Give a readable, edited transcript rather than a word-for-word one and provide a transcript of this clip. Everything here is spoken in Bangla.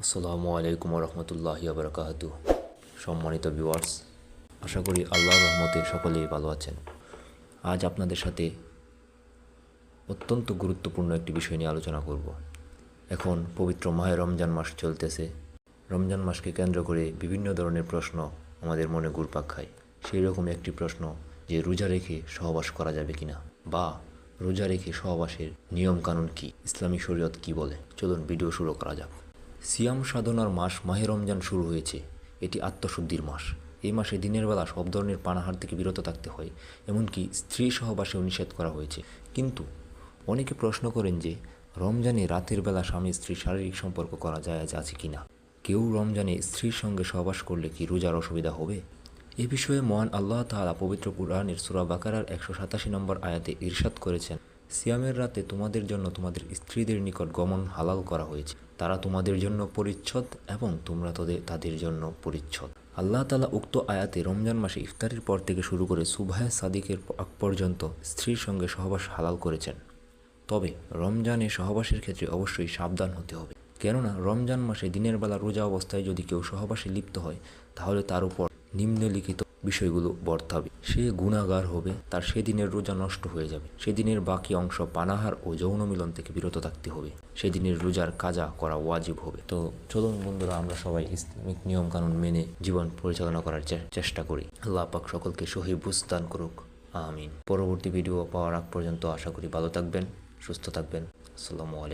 আসসালামু আলাইকুম রহমতুল্লাহি বারাকাতুহু। সম্মানিত ভিউয়ার্স, আশা করি আল্লাহর রহমতে সকলেই ভালো আছেন। আজ আপনাদের সাথে অত্যন্ত গুরুত্বপূর্ণ একটি বিষয় নিয়ে আলোচনা করব। এখন পবিত্র মাহে রমজান মাস চলতেছে। রমজান মাসকে কেন্দ্র করে বিভিন্ন ধরনের প্রশ্ন আমাদের মনে ঘুরপাক খায়। সেই রকম একটি প্রশ্ন যে রোজা রেখে সহবাস করা যাবে কিনা, বা রোজা রেখে সহবাসের নিয়ম কানুন কি, ইসলামী শরীয়ত কি বলে। চলুন ভিডিও শুরু করা যাক। সিয়াম সাধনার মাস মাহে রমজান শুরু হয়েছে। এটি আত্মশুদ্ধির মাস। এই মাসে দিনের বেলা সব ধরনের পানাহার থেকে বিরত থাকতে হয়, এমনকি স্ত্রী সহবাসেও নিষেধ করা হয়েছে। কিন্তু অনেকে প্রশ্ন করেন যে রমজানে রাতের বেলা স্বামী স্ত্রীর শারীরিক সম্পর্ক করা জায়েজ আছে কিনা। কেউ রমজানে স্ত্রীর সঙ্গে সহবাস করলে কি রোজার অসুবিধা হবে? এ বিষয়ে মহান আল্লাহ তাআলা পবিত্র কুরআনের সূরা বাকারার 187 নম্বর আয়াতে ইরশাদ করেছেন, সিয়ামের রাতে তোমাদের জন্য তোমাদের স্ত্রীদের নিকট গমন হালাল করা হয়েছে। তারা তোমাদের জন্য পরিচ্ছদ এবং তোমরা তাদের জন্য পরিচ্ছদ। আল্লাহ তাআলা উক্ত আয়াতে রমজান মাসে ইফতারের পর থেকে শুরু করে সুবহে সাদিকের আগ পর্যন্ত স্ত্রীর সঙ্গে সহবাস হালাল করেছেন। তবে রমজানে সহবাসের ক্ষেত্রে অবশ্যই সাবধান হতে হবে, কেননা রমজান মাসে দিনের বেলা রোজা অবস্থায় যদি কেউ সহবাসে লিপ্ত হয়, তাহলে তার উপর নিম্নলিখিত বিষয়গুলো বর্তাবে। সে গুনাহগার হবে, তার সেদিনের রোজা নষ্ট হয়ে যাবে। সেদিনের বাকি অংশ পানাহার ও যৌন মিলন থেকে বিরত থাকতে হবে। সেদিনের রোজার কাজা করা ওয়াজিব হবে। তো চলুন বন্ধুরা, আমরা সবাই ইসলামিক নিয়ম কানুন মেনে জীবন পরিচালনা করার চেষ্টা করি। আল্লাহ পাক সকলকে সহি বুঝ দান করুক, আমিন। পরবর্তী ভিডিও পাওয়ার আগ পর্যন্ত আশা করি ভালো থাকবেন, সুস্থ থাকবেন। আসসালামু আলাইকুম।